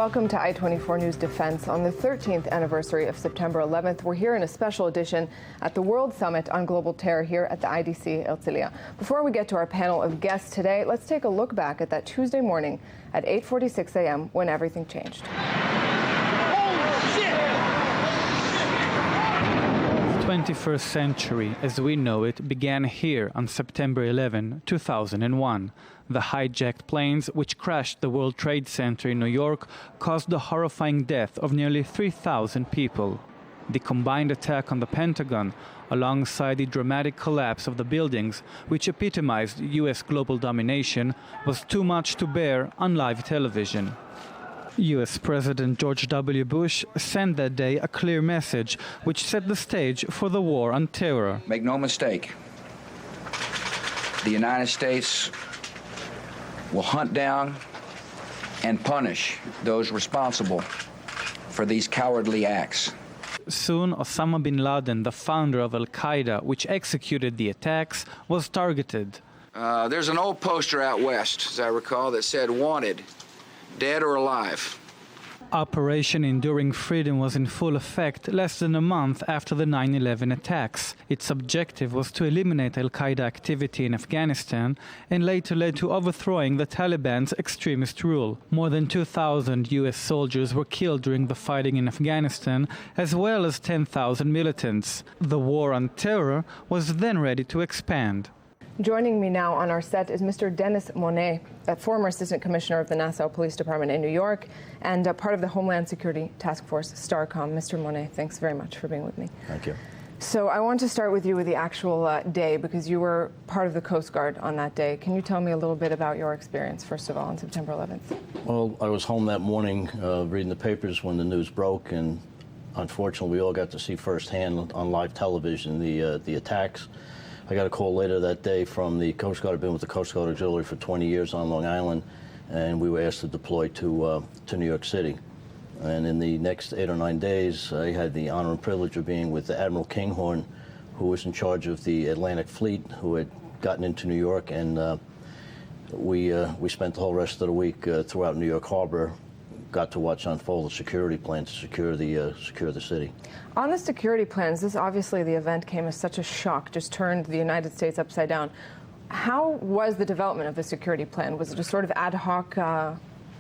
Welcome to I-24 News Defense. On the 13th anniversary of September 11th, we're here in a special edition at the World Summit on Global Terror here at the IDC Herzliya. Before we get to our panel of guests today, let's take a look back at that Tuesday morning at 8:46 a.m. when everything changed. The 21st century, as we know it, began here on September 11, 2001. The hijacked planes, which crashed the World Trade Center in New York, caused the horrifying death of nearly 3,000 people. The combined attack on the Pentagon, alongside the dramatic collapse of the buildings, which epitomized U.S. global domination, was too much to bear on live television. U.S. President George W. Bush sent that day a clear message which set the stage for the war on terror. Make no mistake, the United States will hunt down and punish those responsible for these cowardly acts. Soon, Osama bin Laden, the founder of Al-Qaeda, which executed the attacks, was targeted. There's an old poster out west, as I recall, that said, "Wanted, dead or alive." Operation Enduring Freedom was in full effect less than a month after the 9/11 attacks. Its objective was to eliminate Al-Qaeda activity in Afghanistan and later led to overthrowing the Taliban's extremist rule. More than 2,000 U.S. soldiers were killed during the fighting in Afghanistan, as well as 10,000 militants. The war on terror was then ready to expand. Joining me now on our set is Mr. Dennis Monet, a former Assistant Commissioner of the Nassau Police Department in New York and part of the Homeland Security Task Force, STARCOM. Mr. Monet, thanks very much for being with me. Thank you. So I want to start with you with the actual day, because you were part of the Coast Guard on that day. Can you tell me a little bit about your experience, first of all, on September 11th? Well, I was home that morning reading the papers when the news broke, and unfortunately we all got to see firsthand on live television the attacks. I got a call later that day from the Coast Guard. I've been with the Coast Guard Auxiliary for 20 years on Long Island, and we were asked to deploy to New York City. And in the next 8 or 9 days, I had the honor and privilege of being with Admiral Kinghorn, who was in charge of the Atlantic Fleet, who had gotten into New York, and we spent the whole rest of the week throughout New York Harbor. Got to watch unfold the security plan to secure the city. On the security plans, this obviously the event came as such a shock, just turned the United States upside down. How was the development of the security plan? Was it a sort of ad hoc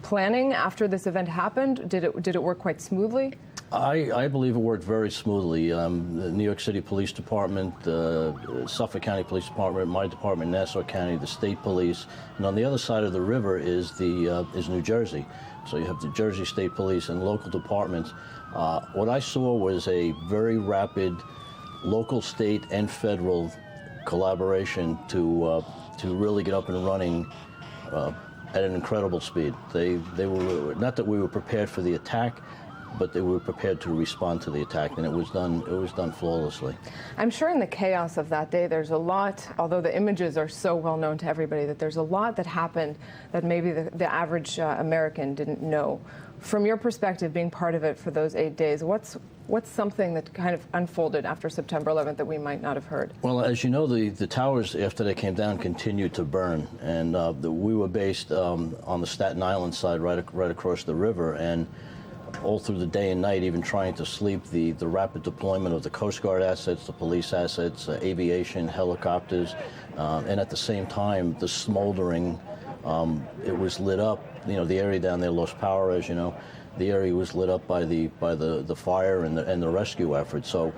planning after this event happened? Did it work quite smoothly? I believe it worked very smoothly. The New York City Police Department, Suffolk County Police Department, my department, Nassau County, the State Police, and on the other side of the river is New Jersey. So you have the Jersey State Police and local departments. What I saw was a very rapid local, state, and federal collaboration to really get up and running at an incredible speed. They were, not that we were prepared for the attack, but they were prepared to respond to the attack, and it was done flawlessly. I'm sure in the chaos of that day, there's a lot, although the images are so well known to everybody, that there's a lot that happened that maybe the average American didn't know. From your perspective, being part of it for those 8 days, what's something that kind of unfolded after September 11th that we might not have heard? Well, as you know, the towers, after they came down, continued to burn, and we were based on the Staten Island side, right across the river, and all through the day and night, even trying to sleep, the rapid deployment of the Coast Guard assets, the police assets, aviation, helicopters, and at the same time, the smoldering, it was lit up. You know, the area down there lost power, as you know. The area was lit up by the fire and the rescue effort. So,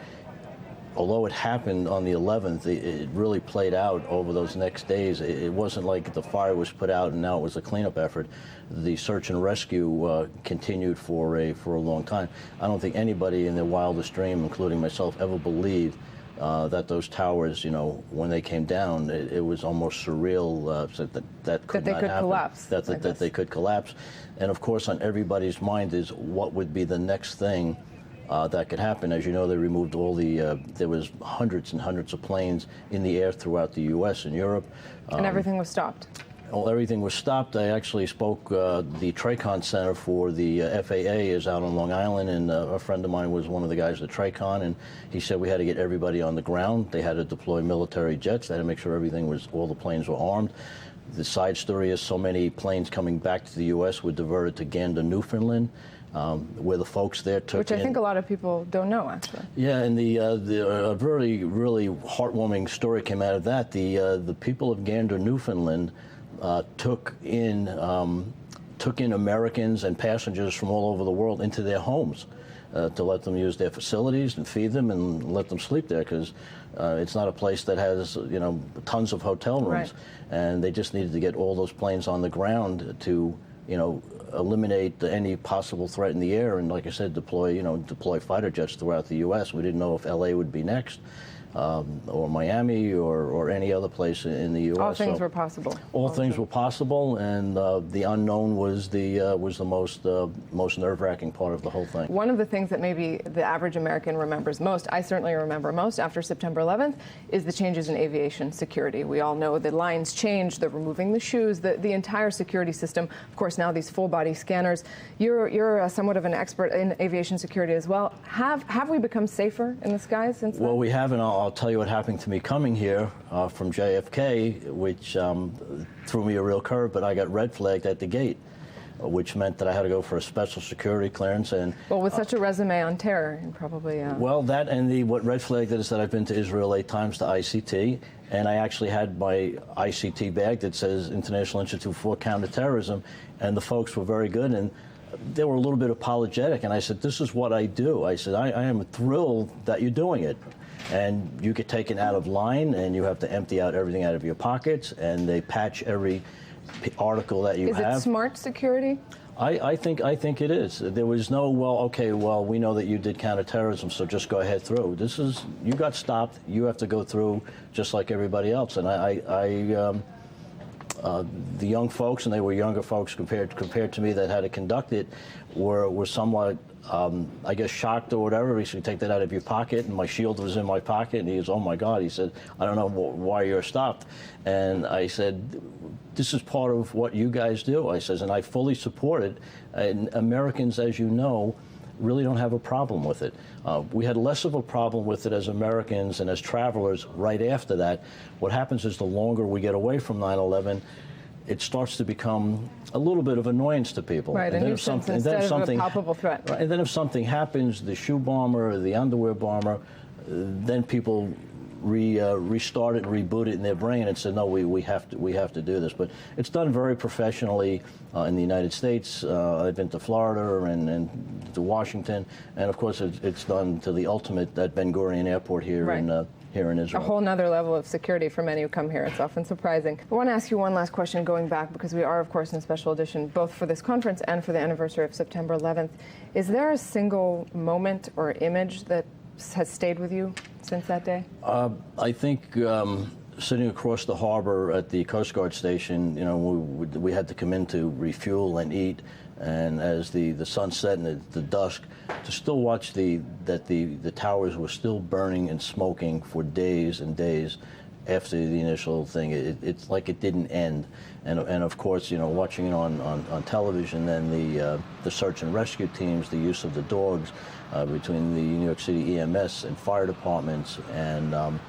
although it happened on the 11th, it really played out over those next days. It wasn't like the fire was put out and now it was a cleanup effort. The search and rescue continued for a long time. I don't think anybody in their wildest dream, including myself, ever believed that those towers, you know, when they came down, it was almost surreal that could not happen. Collapse. That they could collapse. And of course, on everybody's mind is what would be the next thing that could happen. As you know, they removed all there was hundreds and hundreds of planes in the air throughout the U.S. and Europe. And everything was stopped. Well, everything was stopped. I actually spoke, the TRACON Center for the FAA is out on Long Island, and a friend of mine was one of the guys at TRACON, and he said we had to get everybody on the ground. They had to deploy military jets. They had to make sure all the planes were armed. The side story is so many planes coming back to the U.S. were diverted to Gander, Newfoundland, where the folks there took Which I think a lot of people don't know, actually. Yeah, and a very, really heartwarming story came out of that. The people of Gander, Newfoundland, took in Americans and passengers from all over the world into their homes to let them use their facilities and feed them and let them sleep there, because it's not a place that has tons of hotel rooms, right. And they just needed to get all those planes on the ground to eliminate any possible threat in the air, and like I said, deploy fighter jets throughout the U.S. We didn't know if L.A. would be next, or Miami, or any other place in the U.S. All things were possible. All things were possible, and the unknown was the most nerve-wracking part of the whole thing. One of the things that maybe the average American remembers most, I certainly remember most after September 11th, is the changes in aviation security. We all know the lines changed, the removing the shoes, the entire security system. Of course, now these full-body scanners. You're somewhat of an expert in aviation security as well. Have we become safer in the skies since then? Well, we have, and I'll tell you what happened to me coming here from JFK, which threw me a real curve, but I got red flagged at the gate, which meant that I had to go for a special security clearance. And well, with such a resume on terror, and probably. Well, that and what red flagged it is that I've been to Israel 8 times to ICT, and I actually had my ICT bag that says International Institute for Counter-Terrorism, and the folks were very good, and they were a little bit apologetic, and I said, this is what I do. I said, I am thrilled that you're doing it. And you get taken out of line, and you have to empty out everything out of your pockets, and they patch every article that you have. Is it smart security? I think it is. There was no, we know that you did counterterrorism, so just go ahead through. This is, you got stopped, you have to go through just like everybody else. And the young folks, and they were younger folks compared to me that had to conduct it, were somewhat, I guess, shocked or whatever. He said, take that out of your pocket, and my shield was in my pocket, and he goes, oh my God. He said, I don't know why you're stopped. And I said, this is part of what you guys do. I says, and I fully support it. And Americans, as you know, really don't have a problem with it. We had less of a problem with it as Americans and as travelers right after that. What happens is the longer we get away from 9/11, it starts to become a little bit of annoyance to people. Right, a nuisance instead of a palpable threat. Right, and then if something happens, the shoe bomber, the underwear bomber, then people restart it and reboot it in their brain and say, no, we have to do this. But it's done very professionally in the United States. I've been to Florida and to Washington, and of course it's done to the ultimate at Ben Gurion Airport here here in Israel. A whole nother level of security for many who come here. It's often surprising. I want to ask you one last question going back, because we are, of course, in special edition, both for this conference and for the anniversary of September 11th. Is there a single moment or image that has stayed with you since that day? I think sitting across the harbor at the Coast Guard station, we had to come in to refuel and eat, and as the sun set and the dusk, to still watch that the towers were still burning and smoking for days and days after the initial thing. It's like it didn't end. And of course, watching it on television, then the search and rescue teams, the use of the dogs between the New York City EMS and fire departments and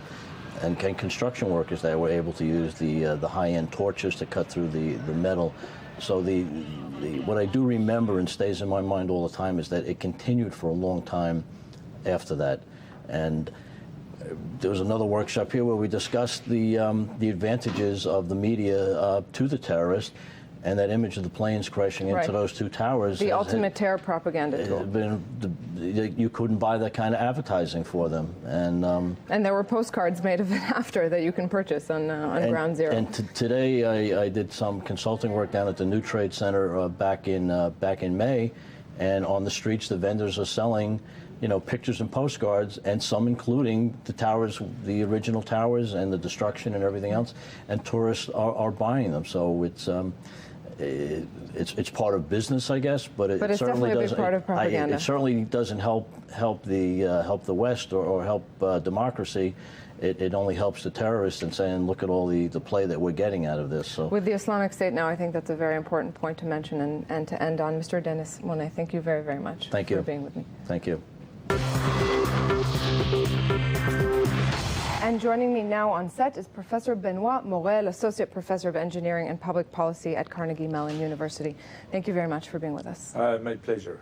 construction workers that were able to use the high-end torches to cut through the metal. So what I do remember and stays in my mind all the time is that it continued for a long time after that. And there was another workshop here where we discussed the advantages of the media to the terrorists, and that image of the planes crashing into those two towers. The ultimate terror propaganda tool. You couldn't buy that kind of advertising for them. And there were postcards made of it after that you can purchase on Ground Zero. And today I did some consulting work down at the New Trade Center back in May, and on the streets the vendors are selling pictures and postcards, and some including the towers, the original towers, and the destruction and everything else, and tourists are buying them. So it's part of business, I guess, but it it's certainly definitely a doesn't. big part of propaganda. It certainly doesn't help the West or help democracy. It only helps the terrorists in saying, look at all the play that we're getting out of this. So with the Islamic State now, I think that's a very important point to mention and to end on. Mr. Dennis Monnet, thank you very, very much for being with me. Thank you. And joining me now on set is Professor Benoit Morel, Associate Professor of Engineering and Public Policy at Carnegie Mellon University. Thank you very much for being with us. My pleasure.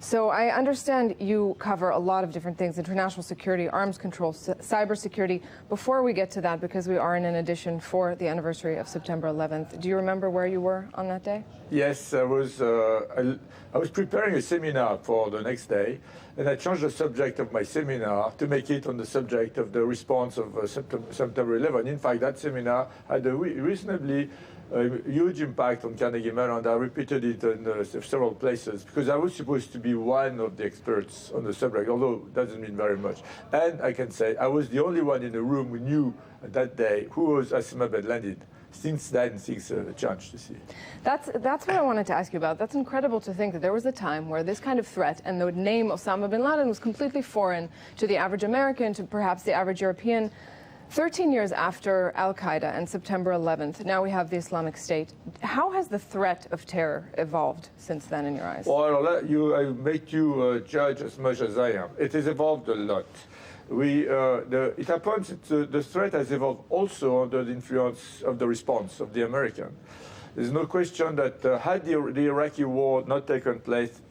So I understand you cover a lot of different things: international security, arms control, cybersecurity. Before we get to that, because we are in an edition for the anniversary of September 11th, do you remember where you were on that day? Yes, I was preparing a seminar for the next day, and I changed the subject of my seminar to make it on the subject of the response of September 11. In fact, that seminar had a reasonably huge impact on Carnegie Mellon. I repeated it in several places because I was supposed to be one of the experts on the subject, although it doesn't mean very much. And I can say I was the only one in the room who knew that day who was Osama bin Laden. Since then, things have changed, you see. That's what I wanted to ask you about. That's incredible to think that there was a time where this kind of threat and the name Osama bin Laden was completely foreign to the average American, to perhaps the average European. 13 years after Al-Qaeda and September 11th, now we have the Islamic State. How has the threat of terror evolved since then in your eyes? Well, I make you judge as much as I am. It has evolved a lot. It happens the threat has evolved also under the influence of the response of the American. There's no question that had the Iraqi war not taken place,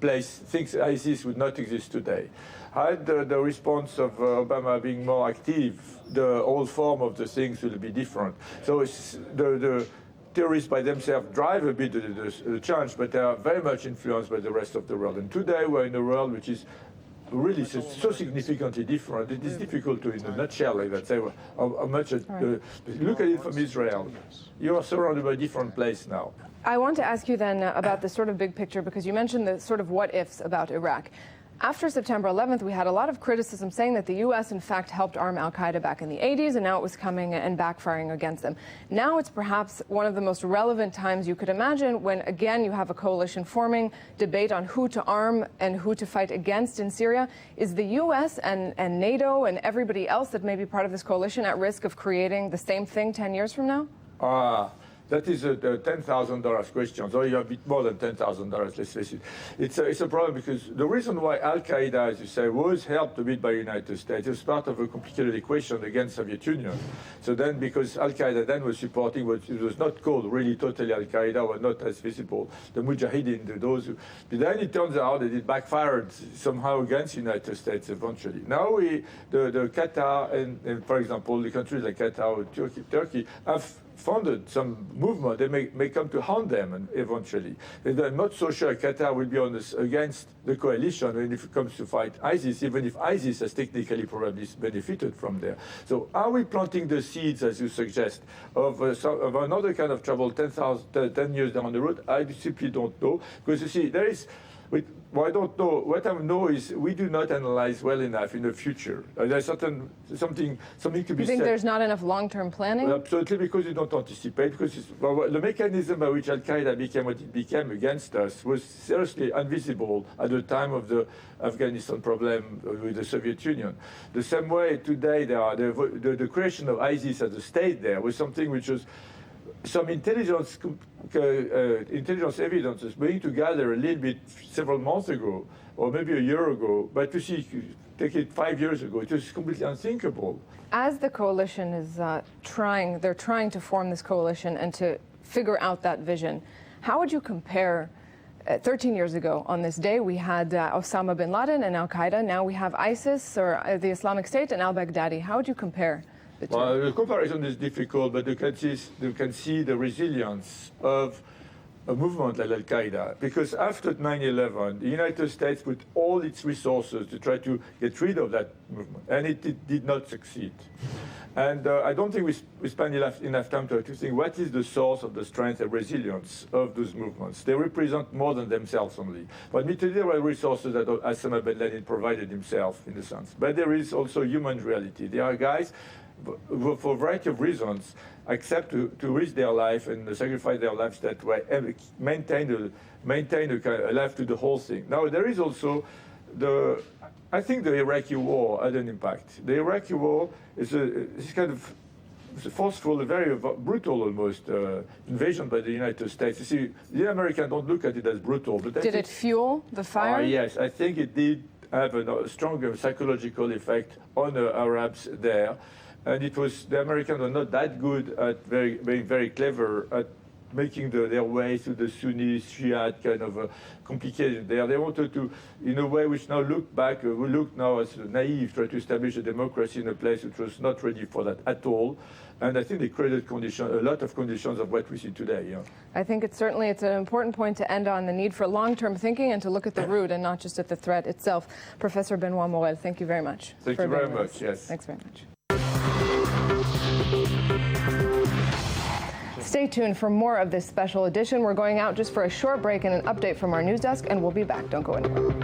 things ISIS would not exist today. Had the response of Obama being more active, the whole form of the things will be different. So the terrorists by themselves drive a bit the change, but they are very much influenced by the rest of the world. And today we're in a world which is really so significantly different. It is difficult to, in a nutshell, like that, say how much. Look at it from Israel. You are surrounded by a different place now. I want to ask you then about the sort of big picture, because you mentioned the sort of what-ifs about Iraq. After September 11th, we had a lot of criticism saying that the U.S. in fact helped arm al-Qaeda back in the 80s, and now it was coming and backfiring against them. Now it's perhaps one of the most relevant times you could imagine when, again, you have a coalition forming, debate on who to arm and who to fight against in Syria. Is the U.S. and NATO and everybody else that may be part of this coalition at risk of creating the same thing 10 years from now? That is a $10,000 question. So you have a bit more than $10,000, let's face it. It's a problem because the reason why Al-Qaeda, as you say, was helped a bit by the United States is part of a complicated equation against Soviet Union. So then, because Al-Qaeda then was supporting what it was not called really totally Al-Qaeda, were not as visible, the Mujahideen, those who... But then it turns out that it backfired somehow against the United States eventually. Now the Qatar and, for example, the countries like Qatar or Turkey have funded some movement. They may come to harm them and eventually. I'm not so sure Qatar will be against the coalition when if it comes to fight ISIS, even if ISIS has technically probably benefited from there. So are we planting the seeds, as you suggest, of another kind of trouble 10 years down the road? I simply don't know. Because you see, I don't know. What I know is we do not analyze well enough in the future. There's something to be said. You think there's not enough long-term planning? Absolutely, because you don't anticipate. Because the mechanism by which Al-Qaeda became what it became against us was seriously invisible at the time of the Afghanistan problem with the Soviet Union. The same way today, the creation of ISIS as a state there was something which was some intelligence evidence is being together a little bit several months ago, or maybe a year ago, but to see, take it 5 years ago, it was completely unthinkable. As the coalition is trying to form this coalition and to figure out that vision, how would you compare 13 years ago on this day, we had Osama bin Laden and Al-Qaeda. Now we have ISIS, or the Islamic State, and al-Baghdadi. How would you compare the two? Well, the comparison is difficult, but you can see the resilience of a movement like Al-Qaeda. Because after 9/11, the United States put all its resources to try to get rid of that movement, and it did not succeed. And I don't think we spend enough time to think what is the source of the strength and resilience of those movements. They represent more than themselves only. But admittedly, there were resources that Osama bin Laden provided himself, in a sense. But there is also human reality. There are guys who, for a variety of reasons, accept to risk their life and sacrifice their lives that way, and maintain a life to the whole thing. Now, there is also I think the Iraqi war had an impact. The Iraqi war is this kind of forceful, very brutal almost invasion by the United States. You see, the Americans don't look at it as brutal. But did it fuel the fire? Yes, I think it did have a stronger psychological effect on the Arabs there. And it was, the Americans were not that good at being very clever at making their way to the Sunni, Shiite kind of complicated there. They wanted to, in a way which now look back, we look now as naive, try to establish a democracy in a place which was not ready for that at all. And I think they created conditions, a lot of conditions of what we see today. Yeah. I think it's an important point to end on, the need for long-term thinking and to look at the root and not just at the threat itself. Professor Benoit Morel, thank you very much. Thank you very much, yes. Thanks very much. Stay tuned for more of this special edition. We're going out just for a short break and an update from our news desk, and we'll be back. Don't go anywhere.